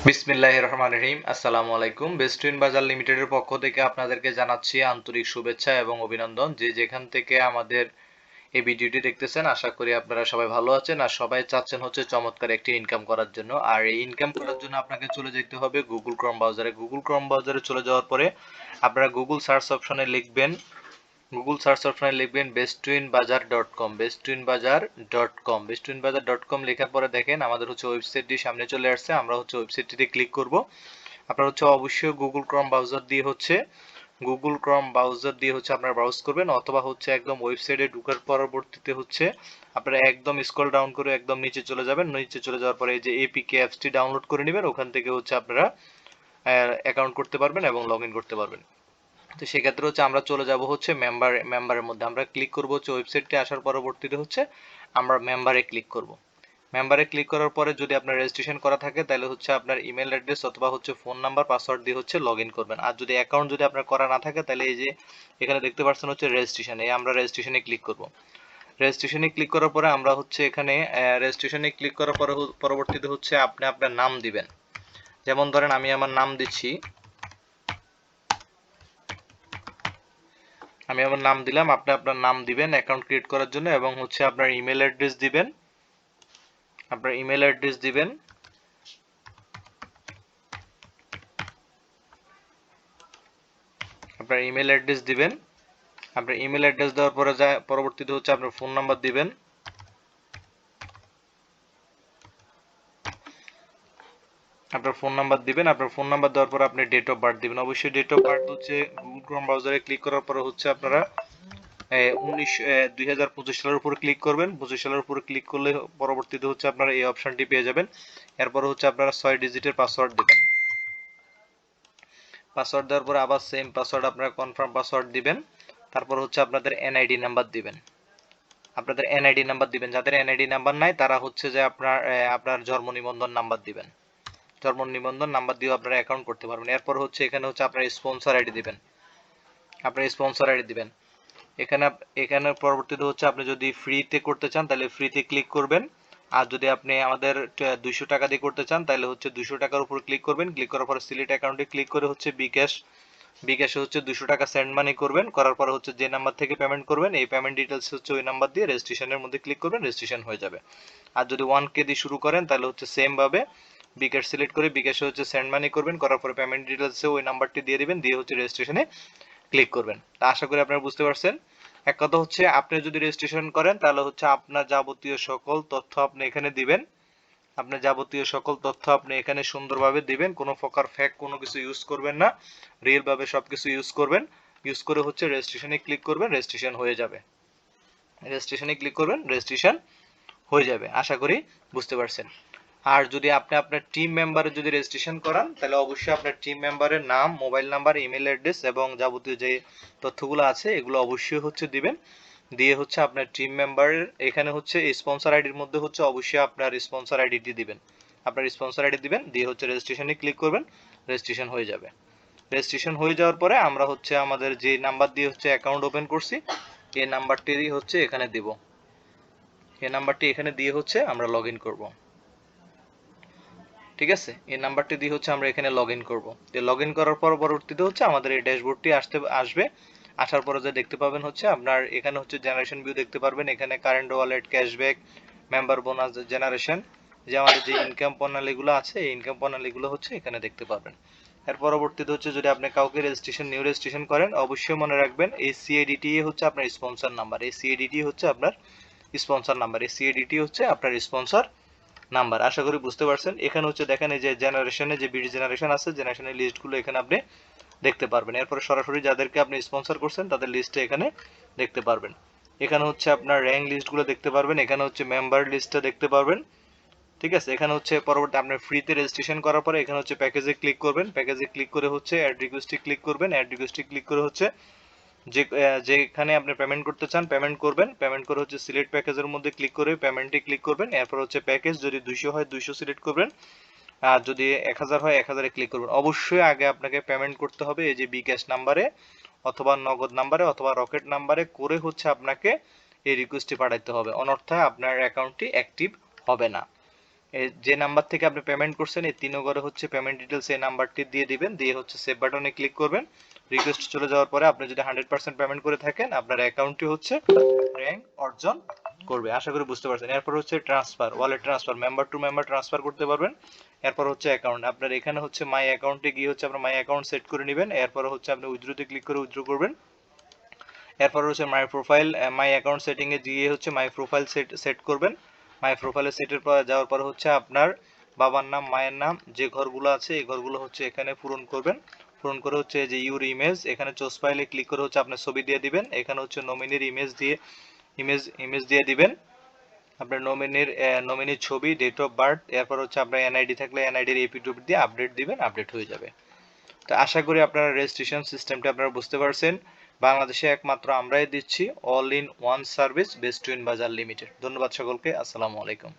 বিসমিল্লাহির রহমানির রহিম। আসসালামু আলাইকুম। বেস্টউইন বাজার লিমিটেডের পক্ষ থেকে আপনাদেরকে জানাচ্ছি আন্তরিক শুভেচ্ছা এবং অভিনন্দন। যে যেখান থেকে আমাদের এই ভিডিওটি দেখতেছেন, আশা করি আপনারা সবাই ভালো আছেন আর সবাই চাচ্ছেন হচ্ছে চমৎকার একটি ইনকাম করার জন্য। আর এই ইনকাম করার জন্য আপনাকে চলে যেতে হবে গুগল ক্রোম ব্রাউজারে। গুগল ক্রোম ব্রাউজারে চলে যাওয়ার পরে আপনারা গুগল সার্চ অপশনে লিখবেন bestwinbazar.com bestwinbazar.com লেখার পরে দেখেন আমাদের হচ্ছে ওয়েবসাইটটি সামনে চলে আসছে। আমরা হচ্ছে ওয়েবসাইটটিতে ক্লিক করব। আপনারা হচ্ছে অবশ্যই গুগল ক্রম ব্রাউজার দিয়ে হচ্ছে আপনারা ব্রাউজ করবেন, অথবা হচ্ছে একদম ওয়েবসাইটে ঢোকার পরবর্তীতে হচ্ছে আপনারা একদম স্ক্রল ডাউন করে একদম নিচে চলে যাবেন। নিচে চলে যাওয়ার পরে এই যে এপিকে অ্যাপসটি ডাউনলোড করে নেবেন। ওখান থেকে হচ্ছে আপনারা অ্যাকাউন্ট করতে পারবেন এবং লগ ইন করতে পারবেন। তো সেক্ষেত্রে হচ্ছে আমরা চলে যাব হচ্ছে মেম্বারের মধ্যে আমরা ক্লিক করব হচ্ছে ওয়েবসাইটটি আসার পরবর্তীতে হচ্ছে আমরা মেম্বারে ক্লিক করব। মেম্বারে ক্লিক করার পরে যদি আপনার রেজিস্ট্রেশন করা থাকে তাহলে হচ্ছে আপনার ইমেল অ্যাড্রেস অথবা হচ্ছে ফোন নাম্বার পাসওয়ার্ড দিয়ে হচ্ছে লগ ইন করবেন। আর যদি অ্যাকাউন্ট যদি আপনার করা না থাকে তাহলে এই যে এখানে দেখতে পাচ্ছেন হচ্ছে রেজিস্ট্রেশন, এই আমরা রেজিস্ট্রেশনে ক্লিক করব। রেজিস্ট্রেশনে ক্লিক করার পরে আমরা হচ্ছে এখানে রেজিস্ট্রেশনে ক্লিক করার পরে পরবর্তীতে হচ্ছে আপনি আপনার নাম দিবেন। যেমন ধরেন আমি আমার নাম দিচ্ছি, আমি আমার নাম দিলাম, আপনি আপনার নাম দিবেন অ্যাকাউন্ট ক্রিয়েট করার জন্য এবং হচ্ছে আপনার ইমেল অ্যাড্রেস দিবেন। আপনার ইমেল অ্যাড্রেস দিবেন, আপনার ইমেল অ্যাড্রেস দিবেন। আপনার ইমেল অ্যাড্রেস দেওয়ার পরে পরবর্তীতে হচ্ছে আপনার ফোন নাম্বার দিবেন। আপনার ফোন নাম্বার দিবেন। আপনার ফোন নাম্বার দেওয়ার পর আপনি ডেট অফ বার্থ দিবেন। অবশ্যই ডেট অফ বার্থ হচ্ছে গুগল ক্রোম ব্রাউজারে ক্লিক করার পরে হচ্ছে আপনারা 2025 সালের উপর ক্লিক করবেন। 25 সালের উপর ক্লিক করলে পরবর্তীতে হচ্ছে আপনারা এই অপশনটি পেয়ে যাবেন। এরপর হচ্ছে আপনারা 6 ডিজিটের পাসওয়ার্ড দিবেন। পাসওয়ার্ড দেওয়ার পরে আবার সেম পাসওয়ার্ড আপনারা কনফার্ম পাসওয়ার্ড দিবেন। তারপর হচ্ছে আপনাদের এনআইডি নাম্বার দিবেন। আপনাদের এনআইডি নাম্বার দিবেন। যাদের এনআইডি নাম্বার নাই তারা হচ্ছে যে আপনার জন্ম নিবন্ধন নাম্বার দিবেন। জন্ম নিবন্ধন নাম্বার দিয়েও আপনারা অ্যাকাউন্ট করতে পারবেন। এরপর হচ্ছে এখানে হচ্ছে আপনার স্পন্সর আইডি দিবেন। আপনার স্পন্সর আইডি দিবেন। এখানে এখানে পরবর্তীতে হচ্ছে আপনি যদি ফ্রিতে করতে চান তাহলে ফ্রিতে ক্লিক করবেন। আর যদি আপনি আমাদের 200 টাকা দিয়ে করতে চান তাহলে হচ্ছে 200 টাকার উপর ক্লিক করবেন। ক্লিক করার পরে সিলেক্ট অ্যাকাউন্টে ক্লিক করে হচ্ছে বিকাশে হচ্ছে 200 টাকা সেন্ড মানি করবেন। করার পরে হচ্ছে যে নাম্বার থেকে পেমেন্ট করবেন এই পেমেন্ট ডিটেলস হচ্ছে ওই নাম্বার দিয়ে রেজিস্ট্রেশনের মধ্যে ক্লিক করবেন, রেজিস্ট্রেশন হয়ে যাবে। আর যদি 1K দিয়ে শুরু করেন তাহলে হচ্ছে সেম ভাবে বিকাশ সিলেক্ট করে বিকাশে হচ্ছে সেন্ড মানি করবেন। করার পরে পেমেন্ট ডিটেলসে ওই নাম্বারটি দিয়ে দিবেন, দিয়ে হচ্ছে রেজিস্ট্রেশনে ক্লিক করবেন। তা আশা করি আপনারা বুঝতে পারছেন। এক কথা হচ্ছে আপনি যদি রেজিস্ট্রেশন করেন তাহলে হচ্ছে আপনার যাবতীয় সকল তথ্য আপনি এখানে দিবেন। আপনার যাবতীয় সকল তথ্য আপনি এখানে সুন্দরভাবে দিবেন। কোনো প্রকার ফেক কোনো কিছু ইউজ করবেন না, রিয়েল ভাবে সবকিছু ইউজ করবেন। ইউজ করে হচ্ছে রেজিস্ট্রেশনে ক্লিক করবেন, রেজিস্ট্রেশন হয়ে যাবে। রেজিস্ট্রেশনে ক্লিক করবেন, রেজিস্ট্রেশন হয়ে যাবে। আশা করি বুঝতে পারছেন। আর যদি আপনি আপনার টিম মেম্বারে যদি রেজিস্ট্রেশন করান তাহলে অবশ্যই আপনার টিম মেম্বারের নাম, মোবাইল নাম্বার, ইমেল অ্যাড্রেস এবং যাবতীয় যে তথ্যগুলো আছে এগুলো অবশ্যই হচ্ছে দিবেন। দিয়ে হচ্ছে আপনার টিম মেম্বারের এখানে হচ্ছে স্পন্সর আইডির মধ্যে হচ্ছে অবশ্যই আপনার স্পন্সর আইডিটি দিবেন। আপনার স্পন্সর আইডি দিবেন, দিয়ে হচ্ছে রেজিস্ট্রেশনে ক্লিক করবেন, রেজিস্ট্রেশন হয়ে যাবে। রেজিস্ট্রেশন হয়ে যাওয়ার পরে আমরা হচ্ছে আমাদের যে নাম্বার দিয়ে হচ্ছে অ্যাকাউন্ট ওপেন করছি এই নাম্বারটি হচ্ছে এখানে দিব। এই নাম্বারটি এখানে দিয়ে হচ্ছে আমরা লগ ইন করবো। ঠিক আছে, এই নাম্বারটি দিয়ে হচ্ছে আমরা এখানে লগ ইন করবো। লগ ইন করার পর পরবর্তীতে হচ্ছে আমাদের এই ড্যাশবোর্ডটি আসবে। আসার পরে যে দেখতে পাবেন হচ্ছে আপনার এখানে হচ্ছে জেনারেশন ভিউ দেখতে পারবেন। এখানে current wallet, cashback, member bonus, generation, যে আমাদের যে ইনকাম প্রণালীগুলো আছে এই ইনকাম প্রণালীগুলো হচ্ছে এখানে দেখতে পাবেন। এর পরবর্তীতে হচ্ছে যদি আপনি কাউকে নিউ রেজিস্ট্রেশন করেন অবশ্যই মনে রাখবেন এই সিএডিটি হচ্ছে আপনার স্পন্সর নাম্বার। এই সিএডিটি হচ্ছে আপনার স্পন্সর নাম্বার। এই সিএডিটি হচ্ছে আপনার স্পন্সর নাম্বার। আশা করি বুঝতে পারছেন। এখানে হচ্ছে দেখেন এই যে জেনারেশনে যে বিডি জেনারেশন আছে জেনারেশনের লিস্টগুলো এখানে আপনি দেখতে পারবেন। এরপরে সরাসরি যাদেরকে আপনি স্পন্সর করছেন তাদের লিস্টে এখানে দেখতে পারবেন। এখানে হচ্ছে আপনার র্যাঙ্ক লিস্টগুলো দেখতে পারবেন। এখানে হচ্ছে মেম্বার লিস্টটা দেখতে পারবেন। ঠিক আছে, এখানে হচ্ছে পরবর্তী আপনার ফ্রিতে রেজিস্ট্রেশন করার পরে এখানে হচ্ছে প্যাকেজে ক্লিক করবেন। প্যাকেজে ক্লিক করে হচ্ছে অ্যাড রিকোয়েস্টে ক্লিক করবেন। অ্যাড রিকোয়েস্টে ক্লিক করে হচ্ছে যেখানে আপনি পেমেন্ট করতে চান পেমেন্ট করবেন। পেমেন্ট করে হচ্ছে সিলেক্ট প্যাকেজের মধ্যে ক্লিক করে পেমেন্টে ক্লিক করবেন। এরপর হচ্ছে প্যাকেজ যদি 200 হয় 200 সিলেক্ট করবেন। আর যদি 1000 হয় 1000-এ ক্লিক করবেন। অবশ্যই আগে আপনাকে পেমেন্ট করতে হবে এই যে বিকাশ নাম্বারে অথবা নগদ নাম্বারে অথবা রকেট নাম্বারে করে হচ্ছে আপনাকে এই রিকোয়েস্টটি পাঠাতে হবে, অন্যথায় আপনার অ্যাকাউন্টটি অ্যাক্টিভ হবে না। যে নাম্বার থেকে আপনি পেমেন্ট করছেন এই 3 ঘরে হচ্ছে পেমেন্ট ডিটেইলস এই নাম্বারটি দিয়ে দিবেন, দিয়ে হচ্ছে সেভ বাটনে ক্লিক করবেন। রিকোয়েস্ট চলে যাওয়ার পরে আপনি যদি 100% পেমেন্ট করে থাকেন আপনার অ্যাকাউন্টটি হচ্ছে র্যাঙ্ক অর্জন করবে। আশা করি বুঝতে পারছেন। এরপর হচ্ছে transfer, wallet transfer, member two member transfer করতে পারবেন। এরপর হচ্ছে অ্যাকাউন্ট, আপনার এখানে হচ্ছে মাই অ্যাকাউন্টে গিয়ে হচ্ছে আপনার মাই অ্যাকাউন্ট সেট করে নেবেন। এরপর হচ্ছে আপনি উইথড্রোতে ক্লিক করে উইথড্রো করবেন। এরপর হচ্ছে my profile, my account setting এ গিয়ে হচ্ছে মাই প্রোফাইল সেট করবেন। মাই প্রোফাইলে সেটের পর যাওয়ার পর হচ্ছে আপনার বাবার নাম মায়ের নাম যে ঘরগুলো আছে এই ঘরগুলো হচ্ছে এখানে পূরণ করবেন। পূরণ করে হচ্ছে যে ইউর ইমেজ, এখানে চুজ ফাইলে ক্লিক করে হচ্ছে আপনার ছবি দিয়ে দিবেন। এখানে হচ্ছে নমিনির ইমেজ দিয়ে দিবেন। আপনার নমিনির ছবি, ডেট অফ বার্থ, এরপর হচ্ছে আপনার এনআইডি থাকলে এনআইডির এপিটুপি দিয়ে আপডেট দিবেন, আপডেট হয়ে যাবে। তো আশা করি আপনারা রেজিস্ট্রেশন সিস্টেমটা আপনারা বুঝতে পারছেন। বাংলাদেশে একমাত্র আমরাই দিচ্ছি all in one service best twin বাজার লিমিটেড। ধন্যবাদ সকলকে, আসসালামু আলাইকুম।